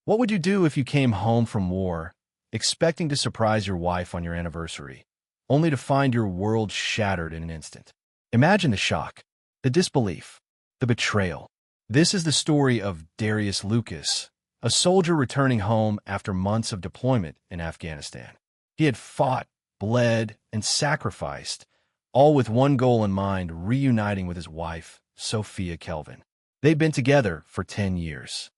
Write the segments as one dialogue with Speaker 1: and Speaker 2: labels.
Speaker 1: What would you do if you came home from war, expecting to surprise your wife on your anniversary, only to find your world shattered in an instant? Imagine the shock, the disbelief, the betrayal. This is the story of Darius Lucas, a soldier returning home after months of deployment in Afghanistan. He had fought, bled, and sacrificed, all with one goal in mind: reuniting with his wife, Sophia. They'd been together for 10 years.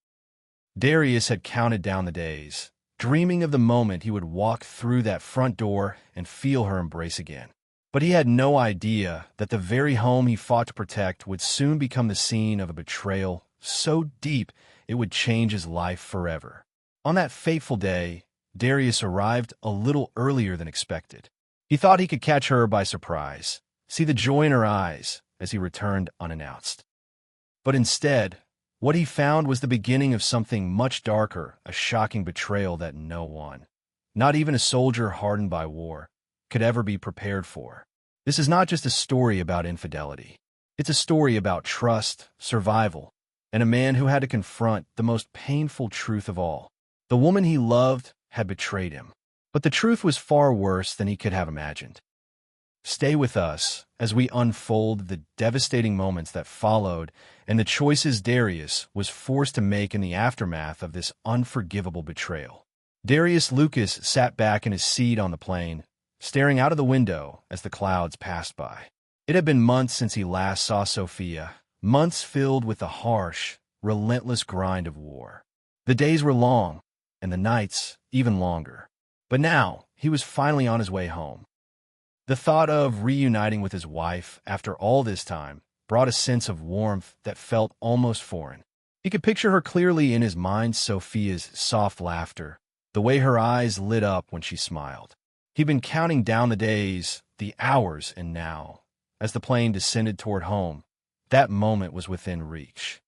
Speaker 1: Darius had counted down the days, dreaming of the moment he would walk through that front door and feel her embrace again. But he had no idea that the very home he fought to protect would soon become the scene of a betrayal so deep it would change his life forever. On that fateful day, Darius arrived a little earlier than expected. He thought he could catch her by surprise, see the joy in her eyes as he returned unannounced. But instead, what he found was the beginning of something much darker, a shocking betrayal that no one, not even a soldier hardened by war, could ever be prepared for. This is not just a story about infidelity. It's a story about trust, survival, and a man who had to confront the most painful truth of all. The woman he loved had betrayed him. But the truth was far worse than he could have imagined. Stay with us as we unfold the devastating moments that followed and the choices Darius was forced to make in the aftermath of this unforgivable betrayal. Darius Lucas sat back in his seat on the plane, staring out of the window as the clouds passed by. It had been months since he last saw Sophia, months filled with the harsh, relentless grind of war. The days were long, and the nights even longer. But now, he was finally on his way home. The thought of reuniting with his wife after all this time brought a sense of warmth that felt almost foreign. He could picture her clearly in his mind: Sophia's soft laughter, the way her eyes lit up when she smiled. He'd been counting down the days, the hours, and now, as the plane descended toward home, that moment was within reach.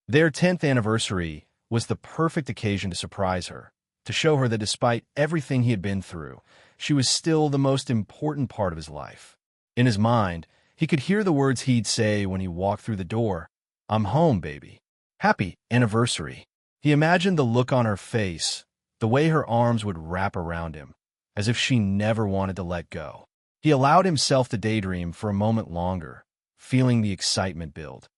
Speaker 1: Their 10th anniversary was the perfect occasion to surprise her, to show her that despite everything he had been through, she was still the most important part of his life. In his mind, he could hear the words he'd say when he walked through the door: "I'm home, baby. Happy anniversary." He imagined the look on her face, the way her arms would wrap around him, as if she never wanted to let go. He allowed himself to daydream for a moment longer, feeling the excitement build.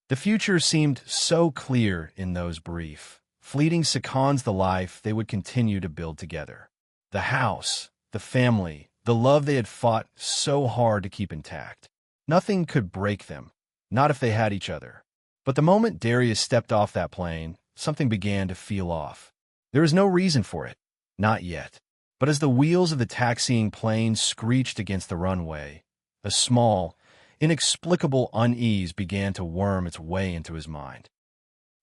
Speaker 1: The future seemed so clear in those brief, fleeting seconds: the life they would continue to build together. The house, the family, the love they had fought so hard to keep intact. Nothing could break them, not if they had each other. But the moment Darius stepped off that plane, something began to feel off. There was no reason for it, not yet. But as the wheels of the taxiing plane screeched against the runway, a small, inexplicable unease began to worm its way into his mind.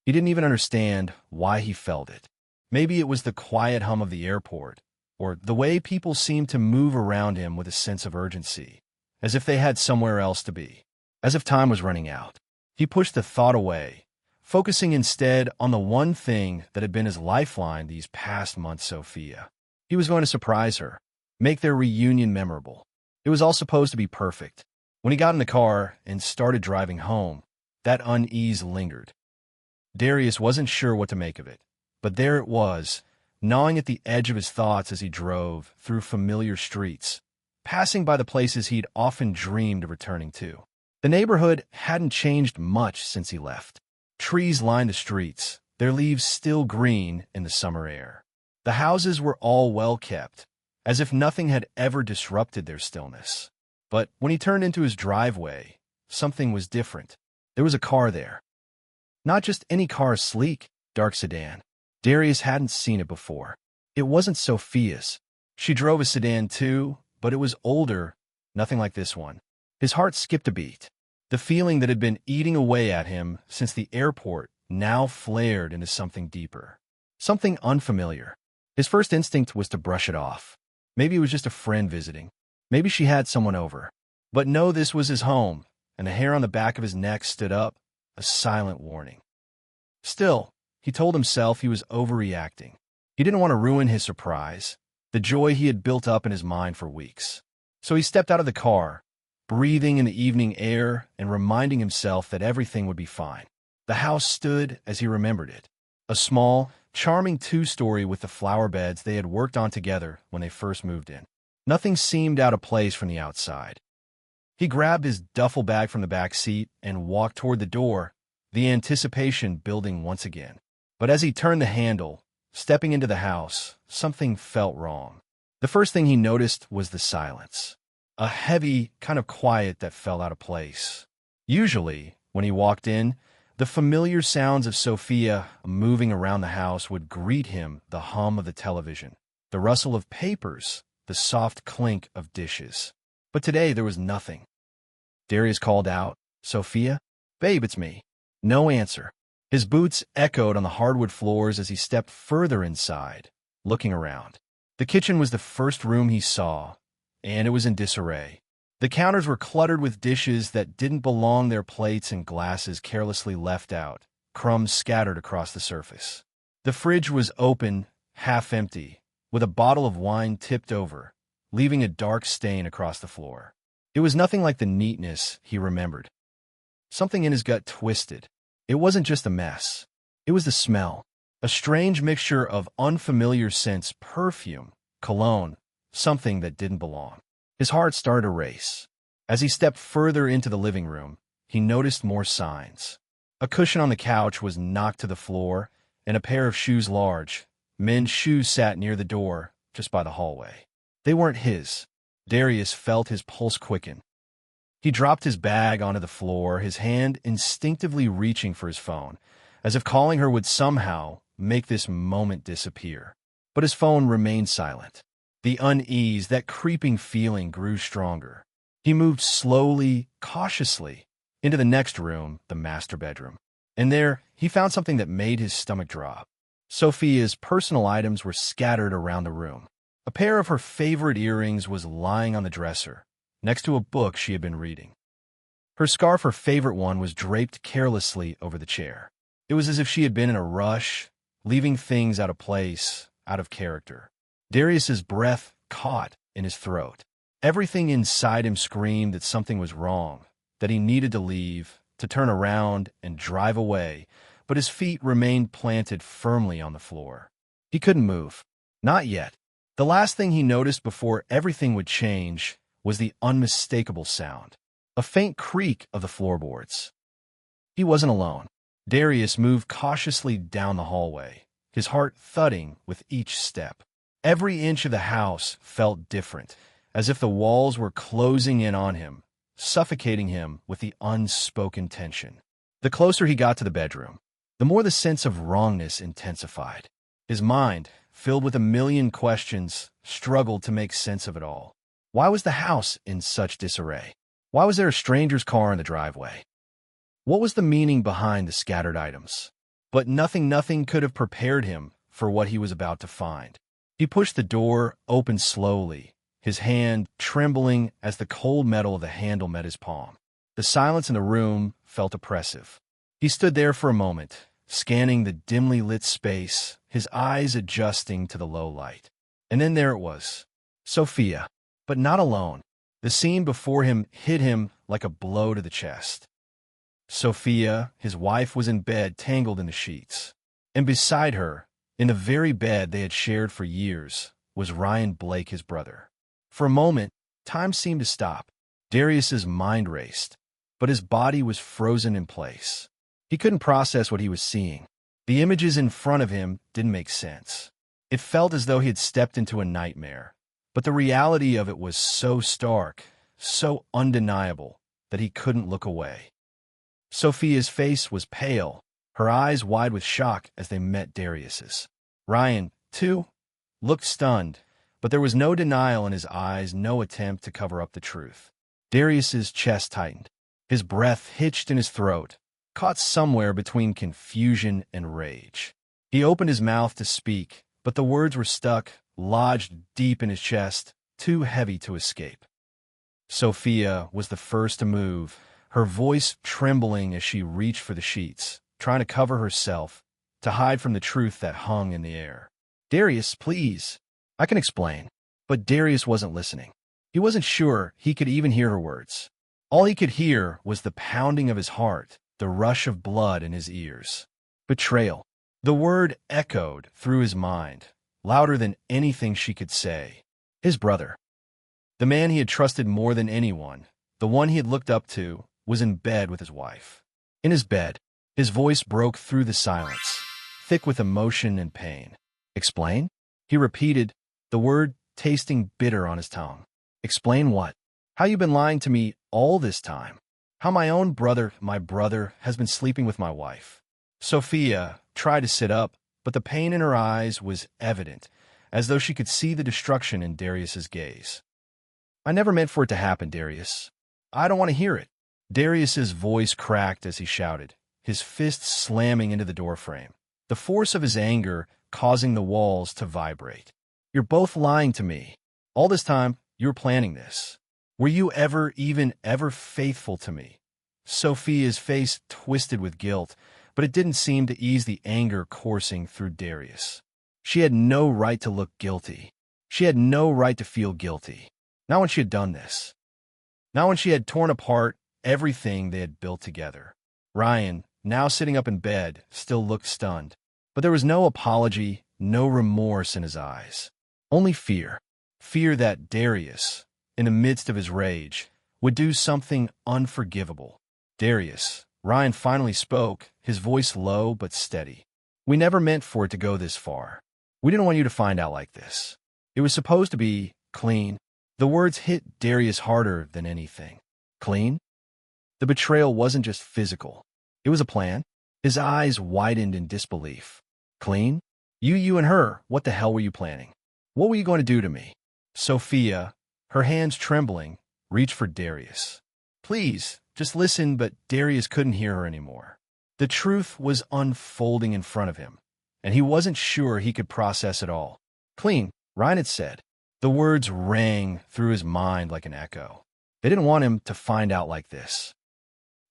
Speaker 1: He didn't even understand why he felt it. Maybe it was the quiet hum of the airport, or the way people seemed to move around him with a sense of urgency, as if they had somewhere else to be, as if time was running out. He pushed the thought away, focusing instead on the one thing that had been his lifeline these past months: Sophia. He was going to surprise her, make their reunion memorable. It was all supposed to be perfect. When he got in the car and started driving home, that unease lingered. Darius wasn't sure what to make of it, but there it was, gnawing at the edge of his thoughts as he drove through familiar streets, passing by the places he'd often dreamed of returning to. The neighborhood hadn't changed much since he left. Trees lined the streets, their leaves still green in the summer air. The houses were all well kept, as if nothing had ever disrupted their stillness. But when he turned into his driveway, something was different. There was a car there. Not just any car: a sleek, dark sedan. Darius hadn't seen it before. It wasn't Sophia's. She drove a sedan too, but it was older, nothing like this one. His heart skipped a beat. The feeling that had been eating away at him since the airport now flared into something deeper, something unfamiliar. His first instinct was to brush it off. Maybe it was just a friend visiting. Maybe she had someone over. But no, this was his home, and the hair on the back of his neck stood up, a silent warning. Still, he told himself he was overreacting. He didn't want to ruin his surprise, the joy he had built up in his mind for weeks. So he stepped out of the car, breathing in the evening air and reminding himself that everything would be fine. The house stood as he remembered it, a small, charming two-story with the flower beds they had worked on together when they first moved in. Nothing seemed out of place from the outside. He grabbed his duffel bag from the back seat and walked toward the door, the anticipation building once again. But as he turned the handle, stepping into the house, something felt wrong. The first thing he noticed was the silence. A heavy kind of quiet that felt out of place. Usually, when he walked in, the familiar sounds of Sophia moving around the house would greet him, the hum of the television, the rustle of papers, the soft clink of dishes. But today there was nothing. Darius called out, "Sophia? Babe, it's me." No answer. His boots echoed on the hardwood floors as he stepped further inside, looking around. The kitchen was the first room he saw, and it was in disarray. The counters were cluttered with dishes that didn't belong there, plates and glasses carelessly left out, crumbs scattered across the surface. The fridge was open, half empty, with a bottle of wine tipped over, leaving a dark stain across the floor. It was nothing like the neatness he remembered. Something in his gut twisted. It wasn't just a mess. It was the smell. A strange mixture of unfamiliar scents, perfume, cologne, something that didn't belong. His heart started to race. As he stepped further into the living room, he noticed more signs. A cushion on the couch was knocked to the floor, and a pair of shoes, large, men's shoes, sat near the door, just by the hallway. They weren't his. Darius felt his pulse quicken. He dropped his bag onto the floor, his hand instinctively reaching for his phone, as if calling her would somehow make this moment disappear. But his phone remained silent. The unease, that creeping feeling, grew stronger. He moved slowly, cautiously, into the next room, the master bedroom. And there, he found something that made his stomach drop. Sophia's personal items were scattered around the room. A pair of her favorite earrings was lying on the dresser, next to a book she had been reading. Her scarf, her favorite one, was draped carelessly over the chair. It was as if she had been in a rush, leaving things out of place, out of character. Darius's breath caught in his throat. Everything inside him screamed that something was wrong, that he needed to leave, to turn around and drive away, but his feet remained planted firmly on the floor. He couldn't move. Not yet. The last thing he noticed before everything would change was the unmistakable sound, a faint creak of the floorboards. He wasn't alone. Darius moved cautiously down the hallway, his heart thudding with each step. Every inch of the house felt different, as if the walls were closing in on him, suffocating him with the unspoken tension. The closer he got to the bedroom, the more the sense of wrongness intensified. His mind, filled with a million questions, struggled to make sense of it all. Why was the house in such disarray? Why was there a stranger's car in the driveway? What was the meaning behind the scattered items? But nothing could have prepared him for what he was about to find. He pushed the door open slowly, his hand trembling as the cold metal of the handle met his palm. The silence in the room felt oppressive. He stood there for a moment, scanning the dimly lit space, his eyes adjusting to the low light. And then there it was, Sophia, but not alone. The scene before him hit him like a blow to the chest. Sophia, his wife, was in bed, tangled in the sheets. And beside her, in the very bed they had shared for years, was Ryan Blake, his brother. For a moment, time seemed to stop. Darius's mind raced, but his body was frozen in place. He couldn't process what he was seeing. The images in front of him didn't make sense. It felt as though he had stepped into a nightmare, but the reality of it was so stark, so undeniable, that he couldn't look away. Sophia's face was pale, her eyes wide with shock as they met Darius's. Ryan, too, looked stunned, but there was no denial in his eyes, no attempt to cover up the truth. Darius's chest tightened. His breath hitched in his throat, caught somewhere between confusion and rage. He opened his mouth to speak, but the words were stuck, lodged deep in his chest, too heavy to escape. Sophia was the first to move, her voice trembling as she reached for the sheets, trying to cover herself, to hide from the truth that hung in the air. "Darius, please. I can explain." But Darius wasn't listening. He wasn't sure he could even hear her words. All he could hear was the pounding of his heart, the rush of blood in his ears. Betrayal. The word echoed through his mind, louder than anything she could say. His brother. The man he had trusted more than anyone, the one he had looked up to, was in bed with his wife. In his bed, his voice broke through the silence, thick with emotion and pain. Explain? He repeated, the word tasting bitter on his tongue. Explain what? How you been lying to me all this time? How my own brother, my brother, has been sleeping with my wife? Sophia tried to sit up, but the pain in her eyes was evident, as though she could see the destruction in Darius's gaze. I never meant for it to happen, Darius. I don't want to hear it. Darius's voice cracked as he shouted, his fists slamming into the doorframe, the force of his anger causing the walls to vibrate. You're both lying to me. All this time, you were planning this. Were you ever faithful to me? Sophia's face twisted with guilt, but it didn't seem to ease the anger coursing through Darius. She had no right to look guilty. She had no right to feel guilty. Not when she had done this. Not when she had torn apart everything they had built together. Ryan, now sitting up in bed, still looked stunned. But there was no apology, no remorse in his eyes. Only fear. Fear that Darius, in the midst of his rage, would do something unforgivable. Darius, Ryan finally spoke, his voice low but steady. We never meant for it to go this far. We didn't want you to find out like this. It was supposed to be clean. The words hit Darius harder than anything. Clean? The betrayal wasn't just physical. It was a plan. His eyes widened in disbelief. Clean? You and her, what the hell were you planning? What were you going to do to me? Sophia, her hands trembling, reached for Darius. Please, just listen, but Darius couldn't hear her anymore. The truth was unfolding in front of him, and he wasn't sure he could process it all. Clean, Ryan had said. The words rang through his mind like an echo. They didn't want him to find out like this.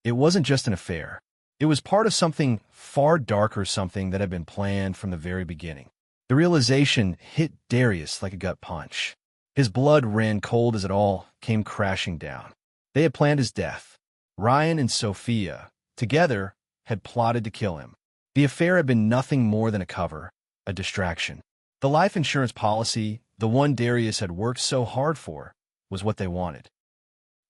Speaker 1: It wasn't just an affair. It was part of something far darker, something that had been planned from the very beginning. The realization hit Darius like a gut punch. His blood ran cold as it all came crashing down. They had planned his death. Ryan and Sophia, together, had plotted to kill him. The affair had been nothing more than a cover, a distraction. The life insurance policy, the one Darius had worked so hard for, was what they wanted.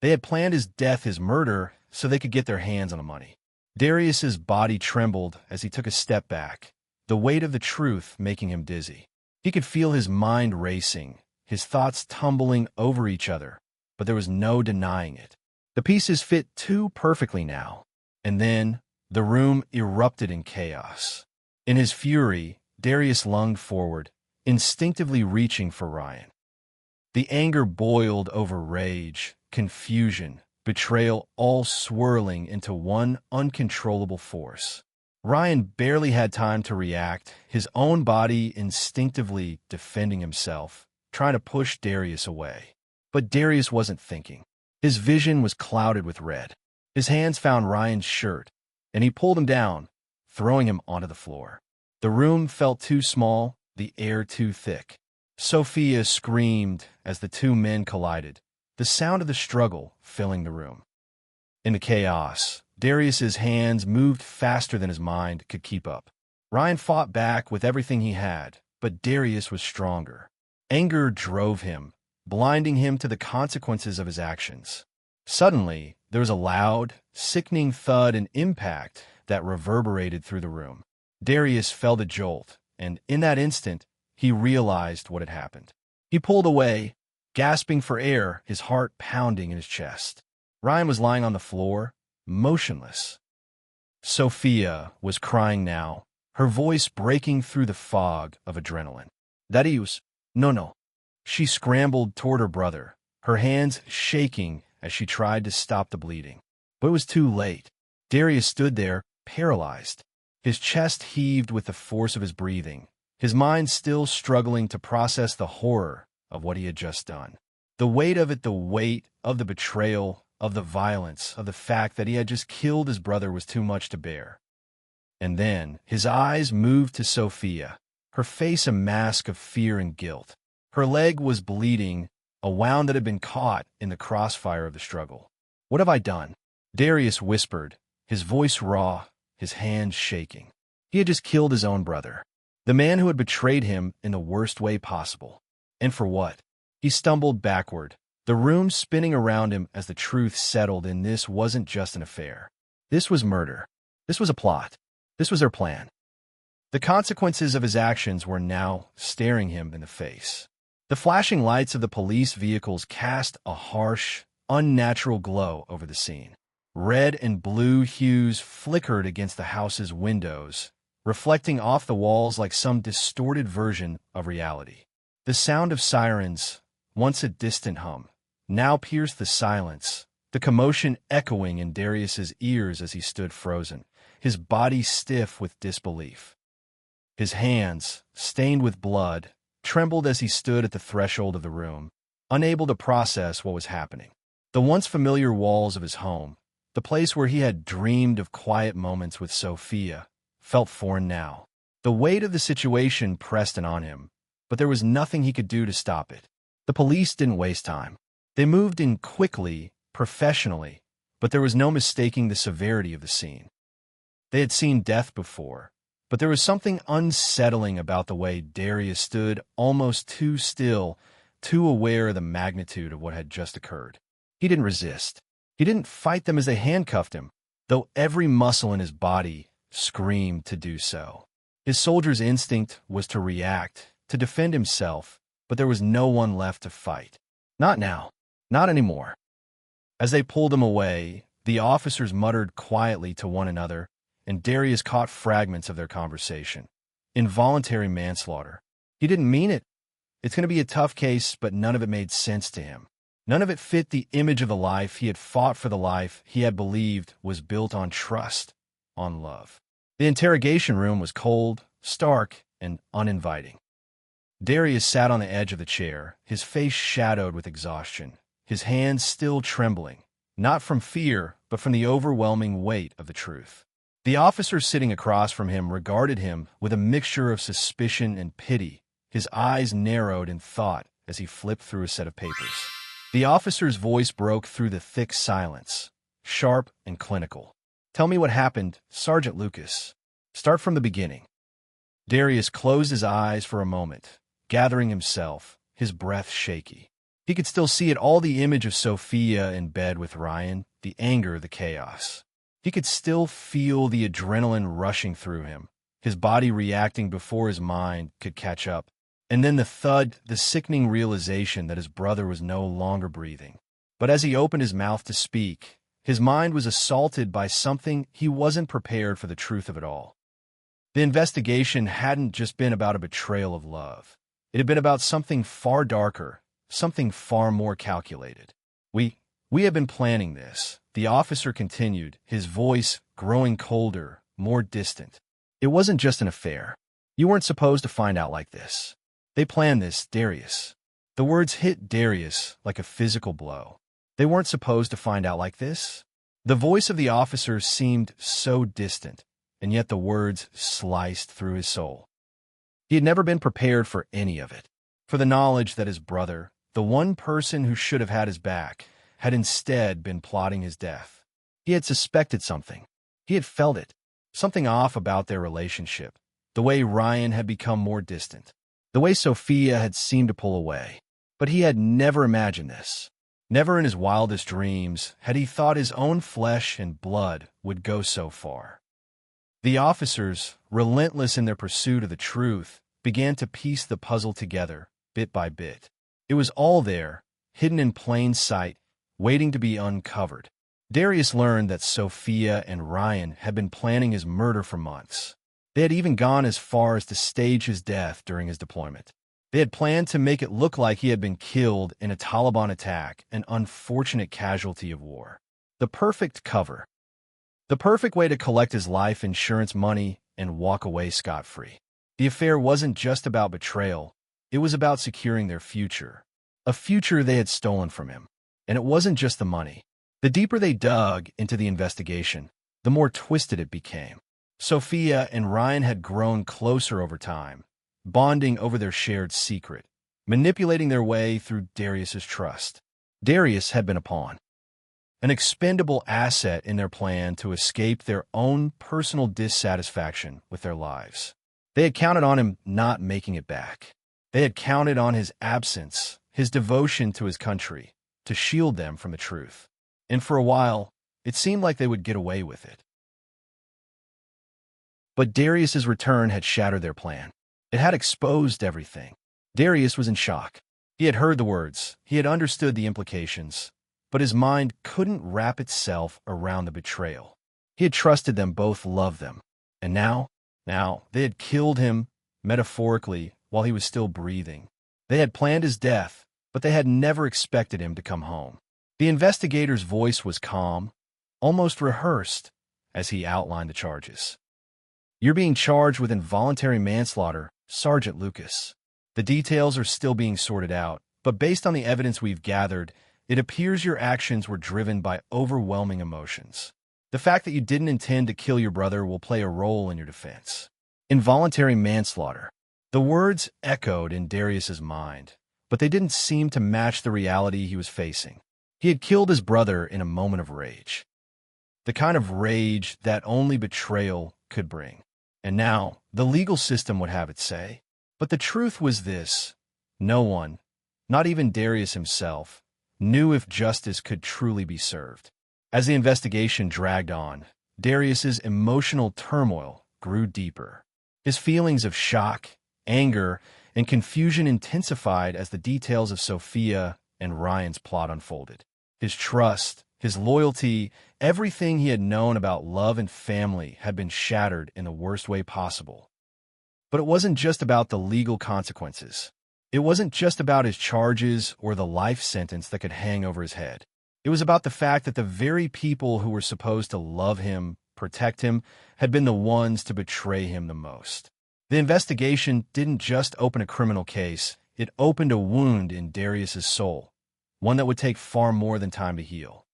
Speaker 1: They had planned his death, his murder, so they could get their hands on the money. Darius's body trembled as he took a step back, the weight of the truth making him dizzy. He could feel his mind racing, his thoughts tumbling over each other, but there was no denying it. The pieces fit too perfectly now. And then, the room erupted in chaos. In his fury, Darius lunged forward, instinctively reaching for Ryan. The anger boiled over rage, confusion, betrayal, all swirling into one uncontrollable force. Ryan barely had time to react, his own body instinctively defending himself, trying to push Darius away. But Darius wasn't thinking. His vision was clouded with red. His hands found Ryan's shirt, and he pulled him down, throwing him onto the floor. The room felt too small, the air too thick. Sophia screamed as the two men collided, the sound of the struggle filling the room. In the chaos, Darius's hands moved faster than his mind could keep up. Ryan fought back with everything he had, but Darius was stronger. Anger drove him, blinding him to the consequences of his actions. Suddenly, there was a loud, sickening thud and impact that reverberated through the room. Darius felt a jolt, and in that instant, he realized what had happened. He pulled away, gasping for air, his heart pounding in his chest. Ryan was lying on the floor, motionless. Sophia was crying now, her voice breaking through the fog of adrenaline. Darius, no. She scrambled toward her brother, her hands shaking as she tried to stop the bleeding. But it was too late. Darius stood there, paralyzed. His chest heaved with the force of his breathing, his mind still struggling to process the horror of what he had just done. The weight of it, the weight of the betrayal, of the violence, of the fact that he had just killed his brother was too much to bear. And then his eyes moved to Sophia, her face a mask of fear and guilt. Her leg was bleeding, a wound that had been caught in the crossfire of the struggle. What have I done? Darius whispered, his voice raw, his hands shaking. He had just killed his own brother, the man who had betrayed him in the worst way possible. And for what? He stumbled backward, the room spinning around him as the truth settled in. This wasn't just an affair. This was murder. This was a plot. This was their plan. The consequences of his actions were now staring him in the face. The flashing lights of the police vehicles cast a harsh, unnatural glow over the scene. Red and blue hues flickered against the house's windows, reflecting off the walls like some distorted version of reality. The sound of sirens, once a distant hum, now pierced the silence, the commotion echoing in Darius's ears as he stood frozen, his body stiff with disbelief. His hands, stained with blood, trembled as he stood at the threshold of the room, unable to process what was happening. The once familiar walls of his home, the place where he had dreamed of quiet moments with Sophia, felt foreign now. The weight of the situation pressed in on him, but there was nothing he could do to stop it. The police didn't waste time. They moved in quickly, professionally, but there was no mistaking the severity of the scene. They had seen death before, but there was something unsettling about the way Darius stood, almost too still, too aware of the magnitude of what had just occurred. He didn't resist. He didn't fight them as they handcuffed him, though every muscle in his body screamed to do so. His soldier's instinct was to react, to defend himself, but there was no one left to fight. Not now. Not anymore. As they pulled him away, the officers muttered quietly to one another, and Darius caught fragments of their conversation. Involuntary manslaughter. He didn't mean it. It's going to be a tough case, but none of it made sense to him. None of it fit the image of the life he had fought for, the life he had believed was built on trust, on love. The interrogation room was cold, stark, and uninviting. Darius sat on the edge of the chair, his face shadowed with exhaustion, his hands still trembling, not from fear, but from the overwhelming weight of the truth. The officer sitting across from him regarded him with a mixture of suspicion and pity, his eyes narrowed in thought as he flipped through a set of papers. The officer's voice broke through the thick silence, sharp and clinical. "Tell me what happened, Sergeant Lucas. Start from the beginning." Darius closed his eyes for a moment, gathering himself, his breath shaky. He could still see it, all the image of Sophia in bed with Ryan, the anger, the chaos. He could still feel the adrenaline rushing through him, his body reacting before his mind could catch up. And then the thud, the sickening realization that his brother was no longer breathing. But as he opened his mouth to speak, his mind was assaulted by something he wasn't prepared for, the truth of it all. The investigation hadn't just been about a betrayal of love. It had been about something far darker, something far more calculated. We have been planning this, the officer continued, his voice growing colder, more distant. It wasn't just an affair. You weren't supposed to find out like this. They planned this, Darius. The words hit Darius like a physical blow. They weren't supposed to find out like this. The voice of the officer seemed so distant, and yet the words sliced through his soul. He had never been prepared for any of it, for the knowledge that his brother, the one person who should have had his back, had instead been plotting his death. He had suspected something. He had felt it, something off about their relationship, the way Ryan had become more distant, the way Sophia had seemed to pull away. But he had never imagined this. Never in his wildest dreams had he thought his own flesh and blood would go so far. The officers, relentless in their pursuit of the truth, began to piece the puzzle together, bit by bit. It was all there, hidden in plain sight, waiting to be uncovered. Darius learned that Sophia and Ryan had been planning his murder for months. They had even gone as far as to stage his death during his deployment. They had planned to make it look like he had been killed in a Taliban attack, an unfortunate casualty of war. The perfect cover. The perfect way to collect his life insurance money and walk away scot-free. The affair wasn't just about betrayal. It was about securing their future. A future they had stolen from him. And it wasn't just the money. The deeper they dug into the investigation, the more twisted it became. Sophia and Ryan had grown closer over time, bonding over their shared secret, manipulating their way through Darius's trust. Darius had been a pawn. an expendable asset in their plan to escape their own personal dissatisfaction with their lives. They had counted on him not making it back. They had counted on his absence, his devotion to his country, to shield them from the truth. And for a while, it seemed like they would get away with it. But Darius's return had shattered their plan. It had exposed everything. Darius was in shock. He had heard the words, he had understood the implications, but his mind couldn't wrap itself around the betrayal. He had trusted them, both loved them. And now they had killed him, metaphorically, while he was still breathing. They had planned his death, but they had never expected him to come home. The investigator's voice was calm, almost rehearsed, as he outlined the charges. "You're being charged with involuntary manslaughter, Sergeant Lucas. The details are still being sorted out, but based on the evidence we've gathered, it appears your actions were driven by overwhelming emotions. The fact that you didn't intend to kill your brother will play a role in your defense." Involuntary manslaughter. The words echoed in Darius's mind, but they didn't seem to match the reality he was facing. He had killed his brother in a moment of rage. The kind of rage that only betrayal could bring. And now, the legal system would have its say. But the truth was this: no one, not even Darius himself, knew if justice could truly be served. As the investigation dragged on, Darius's emotional turmoil grew deeper. His feelings of shock, anger, and confusion intensified as the details of Sophia and Ryan's plot unfolded. His trust, his loyalty, everything he had known about love and family had been shattered in the worst way possible. But it wasn't just about the legal consequences. It wasn't just about his charges or the life sentence that could hang over his head. It was about the fact that the very people who were supposed to love him, protect him, had been the ones to betray him the most. The investigation didn't just open a criminal case, it opened a wound in Darius's soul, one that would take far more than time to heal.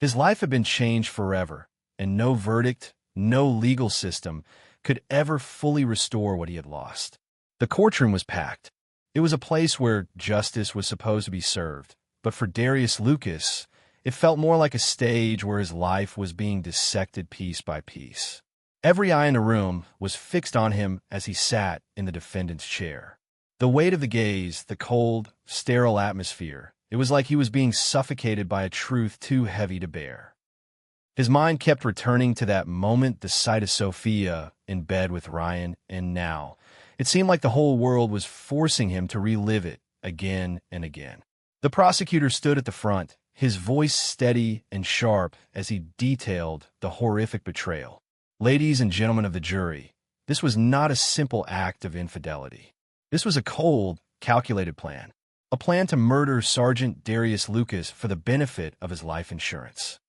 Speaker 1: His life had been changed forever, and no verdict, no legal system could ever fully restore what he had lost. The courtroom was packed. It was a place where justice was supposed to be served, but for Darius Lucas, it felt more like a stage where his life was being dissected piece by piece. Every eye in the room was fixed on him as he sat in the defendant's chair. The weight of the gaze, the cold, sterile atmosphere, it was like he was being suffocated by a truth too heavy to bear. His mind kept returning to that moment, the sight of Sophia in bed with Ryan, and now it seemed like the whole world was forcing him to relive it again and again. The prosecutor stood at the front, his voice steady and sharp as he detailed the horrific betrayal. "Ladies and gentlemen of the jury, this was not a simple act of infidelity. This was a cold, calculated plan. A plan to murder Sergeant Darius Lucas for the benefit of his life insurance.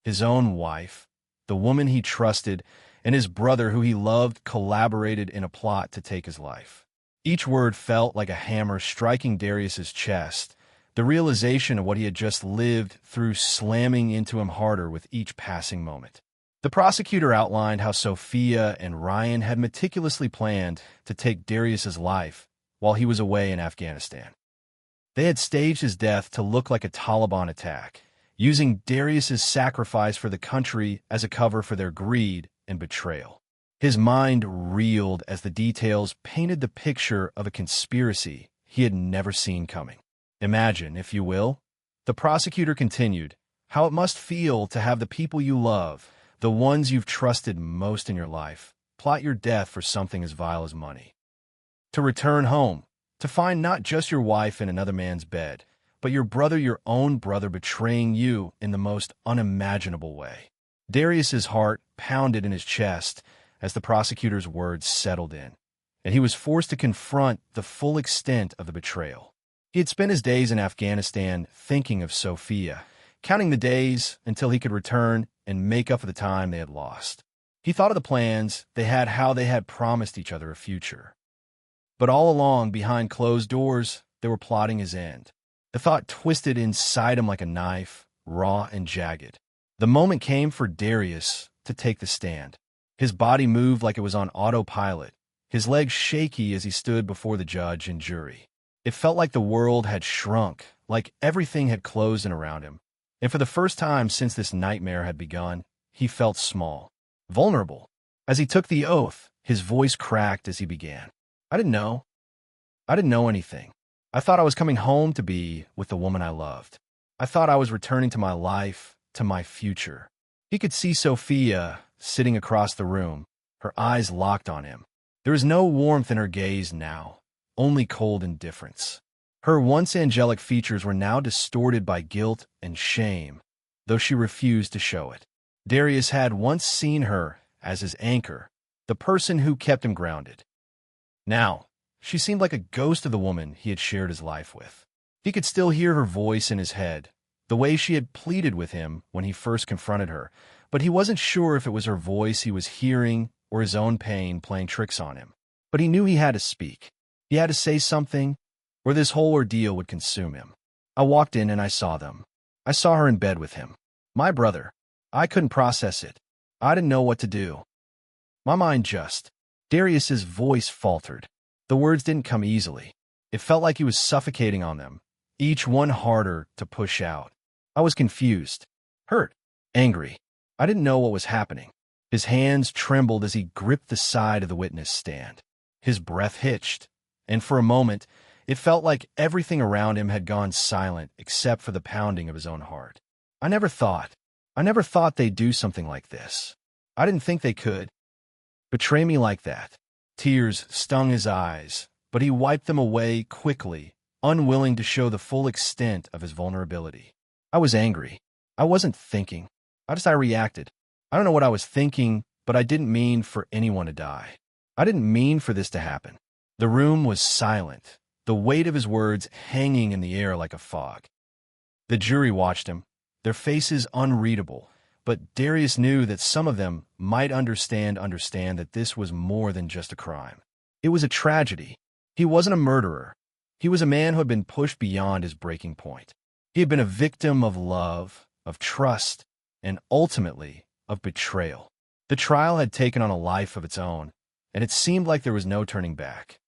Speaker 1: His own wife, the woman he trusted, and his brother who he loved collaborated in a plot to take his life." Each word felt like a hammer striking Darius's chest, the realization of what he had just lived through slamming into him harder with each passing moment. The prosecutor outlined how Sophia and Ryan had meticulously planned to take Darius's life while he was away in Afghanistan. They had staged his death to look like a Taliban attack, using Darius's sacrifice for the country as a cover for their greed and betrayal. His mind reeled as the details painted the picture of a conspiracy he had never seen coming. "Imagine, if you will," the prosecutor continued, "how it must feel to have the people you love, the ones you've trusted most in your life, plot your death for something as vile as money. To return home, to find not just your wife in another man's bed, but your brother, your own brother, betraying you in the most unimaginable way." Darius's heart pounded in his chest as the prosecutor's words settled in, and he was forced to confront the full extent of the betrayal. He had spent his days in Afghanistan thinking of Sophia, counting the days until he could return and make up for the time they had lost. He thought of the plans they had, how they had promised each other a future. But all along, behind closed doors, they were plotting his end. The thought twisted inside him like a knife, raw and jagged. The moment came for Darius to take the stand. His body moved like it was on autopilot, his legs shaky as he stood before the judge and jury. It felt like the world had shrunk, like everything had closed in around him. And for the first time since this nightmare had begun, he felt small, vulnerable. As he took the oath, his voice cracked as he began. I didn't know. I didn't know anything. I thought I was coming home to be with the woman I loved. I thought I was returning to my life, to my future. He could see Sophia sitting across the room, her eyes locked on him. There was no warmth in her gaze now, only cold indifference. Her once angelic features were now distorted by guilt and shame, though she refused to show it. Darius had once seen her as his anchor, the person who kept him grounded. Now, she seemed like a ghost of the woman he had shared his life with. He could still hear her voice in his head, the way she had pleaded with him when he first confronted her, but he wasn't sure if it was her voice he was hearing or his own pain playing tricks on him. But he knew he had to speak. He had to say something, or this whole ordeal would consume him. I walked in and I saw them. I saw her in bed with him. My brother. I couldn't process it. I didn't know what to do. My mind just... Darius's voice faltered. The words didn't come easily. It felt like he was suffocating on them, each one harder to push out. I was confused, hurt, angry. I didn't know what was happening. His hands trembled as he gripped the side of the witness stand. His breath hitched, and for a moment, it felt like everything around him had gone silent except for the pounding of his own heart. I never thought they'd do something like this. I didn't think they could. Betray me like that. Tears stung his eyes, but he wiped them away quickly, unwilling to show the full extent of his vulnerability. I was angry. I wasn't thinking. I reacted. I don't know what I was thinking, but I didn't mean for anyone to die. I didn't mean for this to happen. The room was silent, the weight of his words hanging in the air like a fog. The jury watched him, their faces unreadable, but Darius knew that some of them might understand that this was more than just a crime. It was a tragedy. He wasn't a murderer. He was a man who had been pushed beyond his breaking point. He had been a victim of love, of trust, and ultimately of betrayal. The trial had taken on a life of its own, and it seemed like there was no turning back.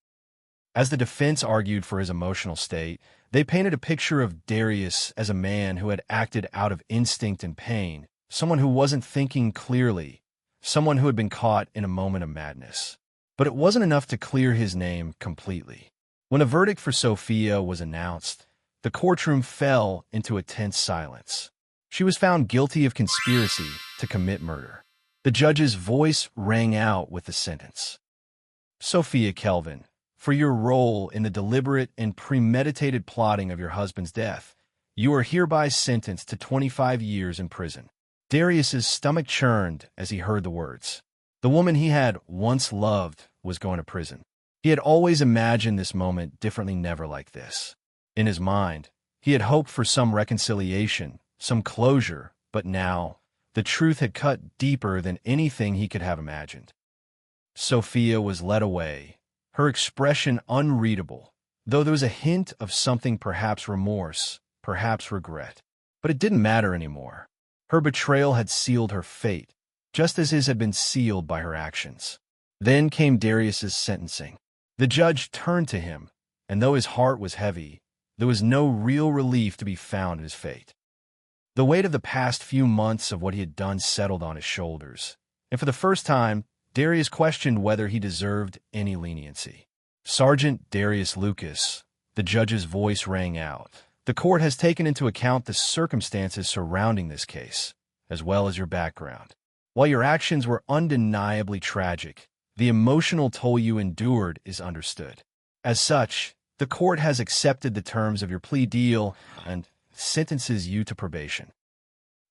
Speaker 1: As the defense argued for his emotional state, they painted a picture of Darius as a man who had acted out of instinct and pain, someone who wasn't thinking clearly, someone who had been caught in a moment of madness. But it wasn't enough to clear his name completely. When a verdict for Sophia was announced, the courtroom fell into a tense silence. She was found guilty of conspiracy to commit murder. The judge's voice rang out with the sentence. Sophia Kelvin, for your role in the deliberate and premeditated plotting of your husband's death, you are hereby sentenced to 25 years in prison. Darius's stomach churned as he heard the words. The woman he had once loved was going to prison. He had always imagined this moment differently, never like this. In his mind, he had hoped for some reconciliation, some closure, but now, the truth had cut deeper than anything he could have imagined. Sophia was led away, her expression unreadable, though there was a hint of something, perhaps remorse, perhaps regret. But it didn't matter anymore. Her betrayal had sealed her fate, just as his had been sealed by her actions. Then came Darius's sentencing. The judge turned to him, and though his heart was heavy, there was no real relief to be found in his fate. The weight of the past few months of what he had done settled on his shoulders, and for the first time, Darius questioned whether he deserved any leniency. Sergeant Darius Lucas, the judge's voice rang out. The court has taken into account the circumstances surrounding this case, as well as your background. While your actions were undeniably tragic, the emotional toll you endured is understood. As such, the court has accepted the terms of your plea deal and sentences you to probation.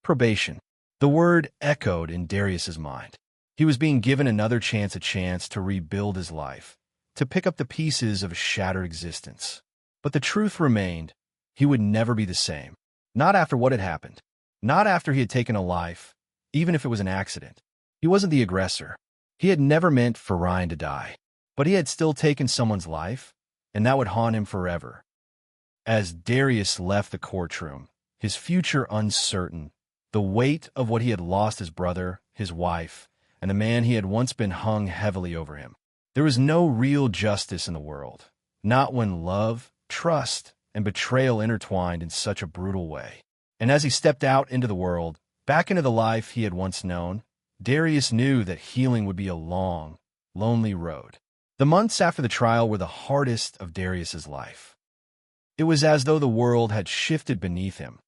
Speaker 1: Probation. The word echoed in Darius's mind. He was being given another chance, a chance to rebuild his life, to pick up the pieces of a shattered existence. But the truth remained. He would never be the same. Not after what had happened. Not after he had taken a life, even if it was an accident. He wasn't the aggressor. He had never meant for Ryan to die. But he had still taken someone's life, and that would haunt him forever. As Darius left the courtroom, his future uncertain, the weight of what he had lost, his brother, his wife, and the man he had once been, hung heavily over him. There was no real justice in the world, not when love, trust, and betrayal intertwined in such a brutal way. And as he stepped out into the world, back into the life he had once known, Darius knew that healing would be a long, lonely road. The months after the trial were the hardest of Darius's life. It was as though the world had shifted beneath him,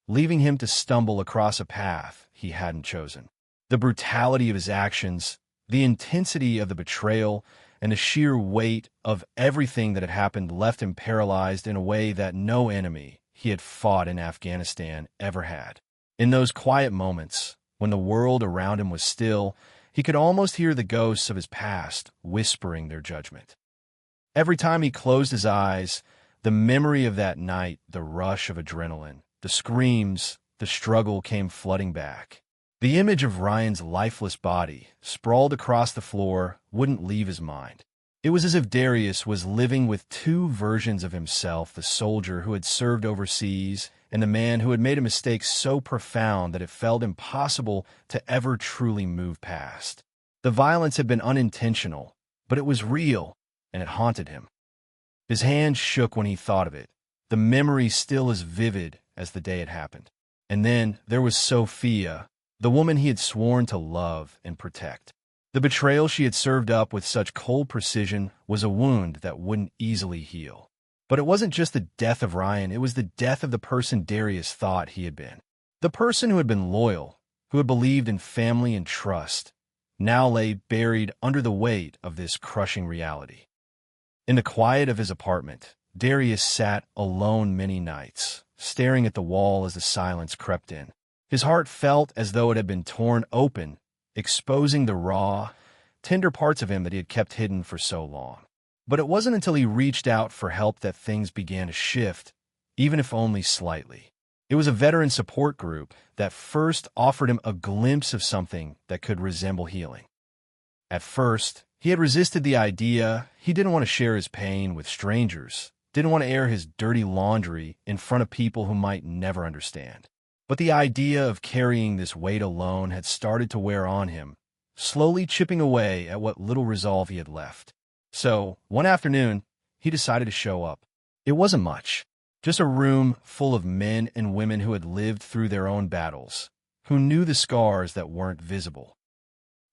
Speaker 1: leaving him to stumble across a path he hadn't chosen. The brutality of his actions, the intensity of the betrayal, and the sheer weight of everything that had happened left him paralyzed in a way that no enemy he had fought in Afghanistan ever had. In those quiet moments, when the world around him was still, he could almost hear the ghosts of his past whispering their judgment. Every time he closed his eyes, the memory of that night, the rush of adrenaline, the screams, the struggle came flooding back. The image of Ryan's lifeless body, sprawled across the floor, wouldn't leave his mind. It was as if Darius was living with two versions of himself, the soldier who had served overseas and the man who had made a mistake so profound that it felt impossible to ever truly move past. The violence had been unintentional, but it was real, and it haunted him. His hands shook when he thought of it, the memory still as vivid as the day it happened. And then there was Sophia, the woman he had sworn to love and protect. The betrayal she had served up with such cold precision was a wound that wouldn't easily heal. But it wasn't just the death of Ryan, it was the death of the person Darius thought he had been. The person who had been loyal, who had believed in family and trust, now lay buried under the weight of this crushing reality. In the quiet of his apartment, Darius sat alone many nights, staring at the wall as the silence crept in. His heart felt as though it had been torn open, exposing the raw, tender parts of him that he had kept hidden for so long. But it wasn't until he reached out for help that things began to shift, even if only slightly. It was a veteran support group that first offered him a glimpse of something that could resemble healing. At first, he had resisted the idea. He didn't want to share his pain with strangers, didn't want to air his dirty laundry in front of people who might never understand. But the idea of carrying this weight alone had started to wear on him, slowly chipping away at what little resolve he had left. So, one afternoon, he decided to show up. It wasn't much, just a room full of men and women who had lived through their own battles, who knew the scars that weren't visible.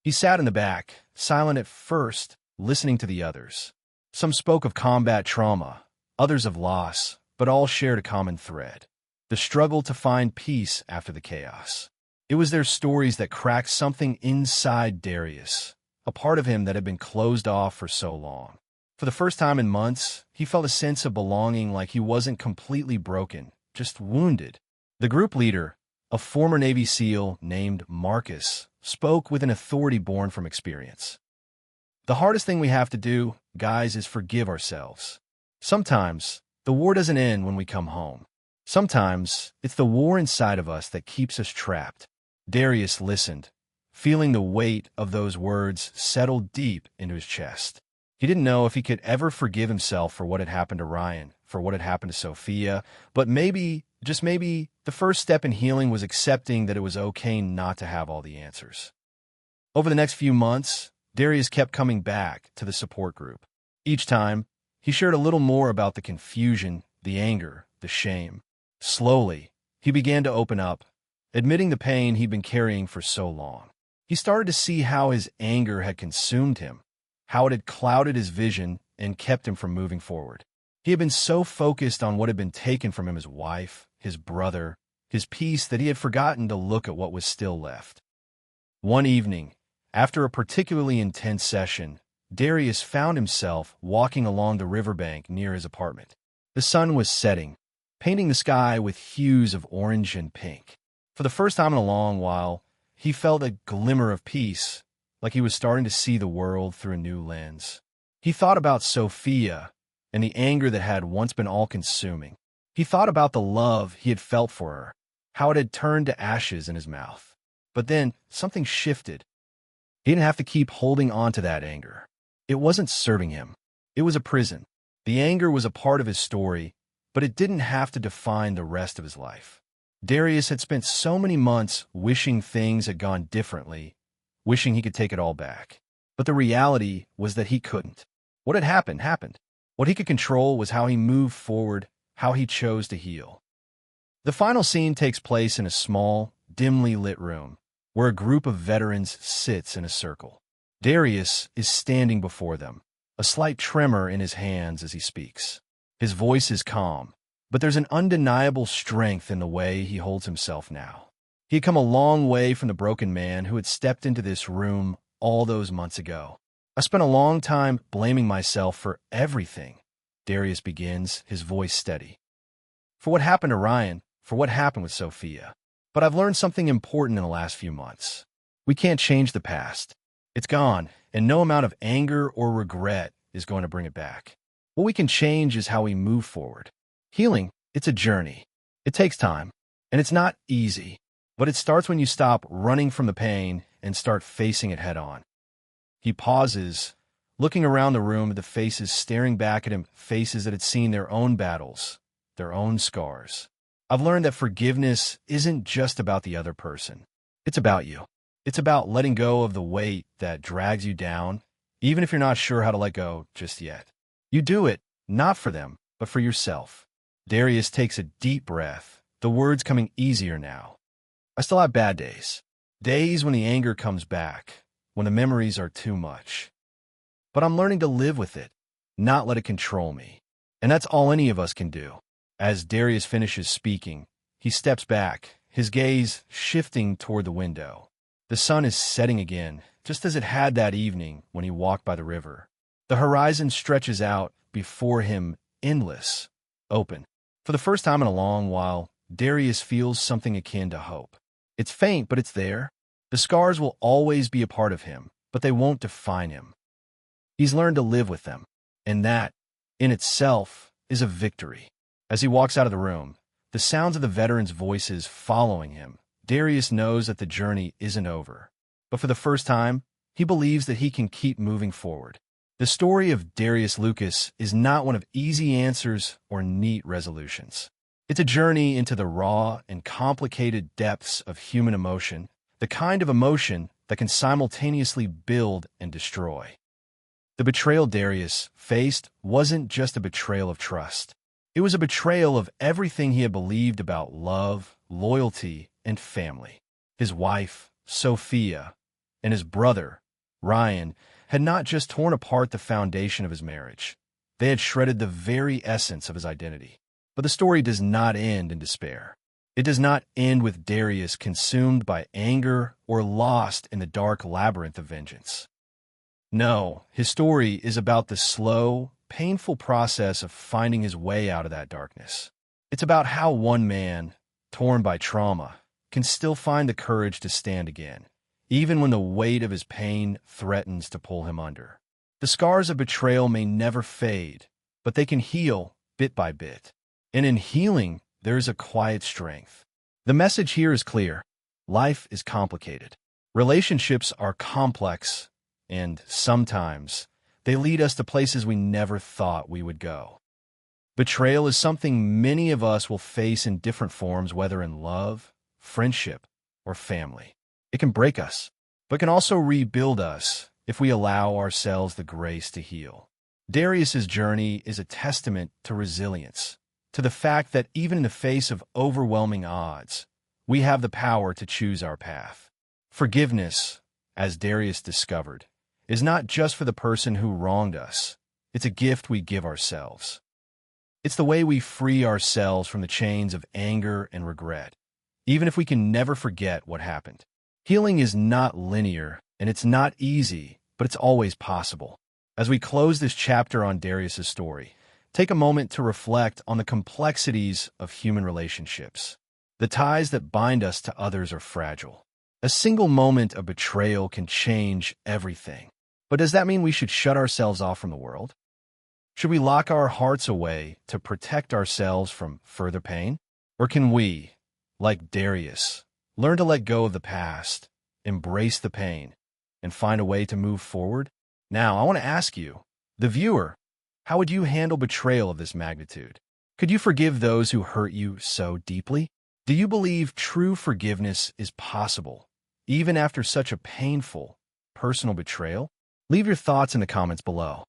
Speaker 1: He sat in the back, silent at first, listening to the others. Some spoke of combat trauma, others of loss, but all shared a common thread: the struggle to find peace after the chaos. It was their stories that cracked something inside Darius, a part of him that had been closed off for so long. For the first time in months, he felt a sense of belonging, like he wasn't completely broken, just wounded. The group leader, a former Navy SEAL named Marcus, spoke with an authority born from experience. The hardest thing we have to do, guys, is forgive ourselves. Sometimes, the war doesn't end when we come home. Sometimes, it's the war inside of us that keeps us trapped. Darius listened, feeling the weight of those words settle deep into his chest. He didn't know if he could ever forgive himself for what had happened to Ryan, for what had happened to Sophia, but maybe, just maybe, the first step in healing was accepting that it was okay not to have all the answers. Over the next few months, Darius kept coming back to the support group. Each time, he shared a little more about the confusion, the anger, the shame. Slowly, he began to open up, admitting the pain he'd been carrying for so long. He started to see how his anger had consumed him, how it had clouded his vision and kept him from moving forward. He had been so focused on what had been taken from him, his wife, his brother, his peace, that he had forgotten to look at what was still left. One evening, after a particularly intense session, Darius found himself walking along the riverbank near his apartment. The sun was setting, painting the sky with hues of orange and pink. For the first time in a long while, he felt a glimmer of peace, like he was starting to see the world through a new lens. He thought about Sophia and the anger that had once been all-consuming. He thought about the love he had felt for her, how it had turned to ashes in his mouth. But then something shifted. He didn't have to keep holding on to that anger. It wasn't serving him. It was a prison. The anger was a part of his story, but it didn't have to define the rest of his life. Darius had spent so many months wishing things had gone differently, wishing he could take it all back. But the reality was that he couldn't. What had happened, happened. What he could control was how he moved forward, how he chose to heal. The final scene takes place in a small, dimly lit room, where a group of veterans sits in a circle. Darius is standing before them, a slight tremor in his hands as he speaks. His voice is calm, but there's an undeniable strength in the way he holds himself now. He had come a long way from the broken man who had stepped into this room all those months ago. I spent a long time blaming myself for everything, Darius begins, his voice steady. For what happened to Ryan, for what happened with Sophia. But I've learned something important in the last few months. We can't change the past. It's gone, and no amount of anger or regret is going to bring it back. What we can change is how we move forward. Healing, it's a journey. It takes time, and it's not easy, but it starts when you stop running from the pain and start facing it head on. He pauses, looking around the room at the faces staring back at him, faces that had seen their own battles, their own scars. I've learned that forgiveness isn't just about the other person. It's about you. It's about letting go of the weight that drags you down, even if you're not sure how to let go just yet. You do it, not for them, but for yourself. Darius takes a deep breath, the words coming easier now. I still have bad days. Days when the anger comes back, when the memories are too much. But I'm learning to live with it, not let it control me. And that's all any of us can do. As Darius finishes speaking, he steps back, his gaze shifting toward the window. The sun is setting again, just as it had that evening when he walked by the river. The horizon stretches out before him, endless, open. For the first time in a long while, Darius feels something akin to hope. It's faint, but it's there. The scars will always be a part of him, but they won't define him. He's learned to live with them, and that, in itself, is a victory. As he walks out of the room, the sounds of the veterans' voices following him, Darius knows that the journey isn't over. But for the first time, he believes that he can keep moving forward. The story of Darius Lucas is not one of easy answers or neat resolutions. It's a journey into the raw and complicated depths of human emotion, the kind of emotion that can simultaneously build and destroy. The betrayal Darius faced wasn't just a betrayal of trust. It was a betrayal of everything he had believed about love, loyalty, and family. His wife, Sophia, and his brother, Ryan, had not just torn apart the foundation of his marriage. They had shredded the very essence of his identity. But the story does not end in despair. It does not end with Darius consumed by anger or lost in the dark labyrinth of vengeance. No, his story is about the slow, painful process of finding his way out of that darkness. It's about how one man, torn by trauma, can still find the courage to stand again, even when the weight of his pain threatens to pull him under. The scars of betrayal may never fade, but they can heal bit by bit. And in healing, there is a quiet strength. The message here is clear. Life is complicated. Relationships are complex, and sometimes they lead us to places we never thought we would go. Betrayal is something many of us will face in different forms, whether in love, friendship, or family. It can break us, but can also rebuild us if we allow ourselves the grace to heal. Darius's journey is a testament to resilience, to the fact that even in the face of overwhelming odds, we have the power to choose our path. Forgiveness, as Darius discovered, is not just for the person who wronged us. It's a gift we give ourselves. It's the way we free ourselves from the chains of anger and regret, even if we can never forget what happened. Healing is not linear, and it's not easy, but it's always possible. As we close this chapter on Darius's story, take a moment to reflect on the complexities of human relationships. The ties that bind us to others are fragile. A single moment of betrayal can change everything. But does that mean we should shut ourselves off from the world? Should we lock our hearts away to protect ourselves from further pain? Or can we, like Darius, learn to let go of the past, embrace the pain, and find a way to move forward? Now, I want to ask you, the viewer, how would you handle betrayal of this magnitude? Could you forgive those who hurt you so deeply? Do you believe true forgiveness is possible, even after such a painful, personal betrayal? Leave your thoughts in the comments below.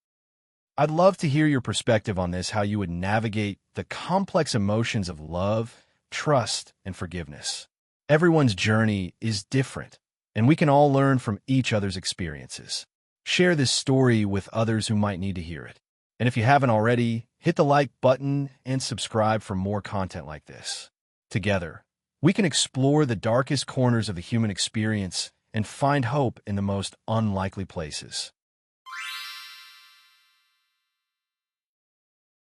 Speaker 1: I'd love to hear your perspective on this, how you would navigate the complex emotions of love, trust, and forgiveness. Everyone's journey is different, and we can all learn from each other's experiences. Share this story with others who might need to hear it. And if you haven't already, hit the like button and subscribe for more content like this. Together, we can explore the darkest corners of the human experience and find hope in the most unlikely places.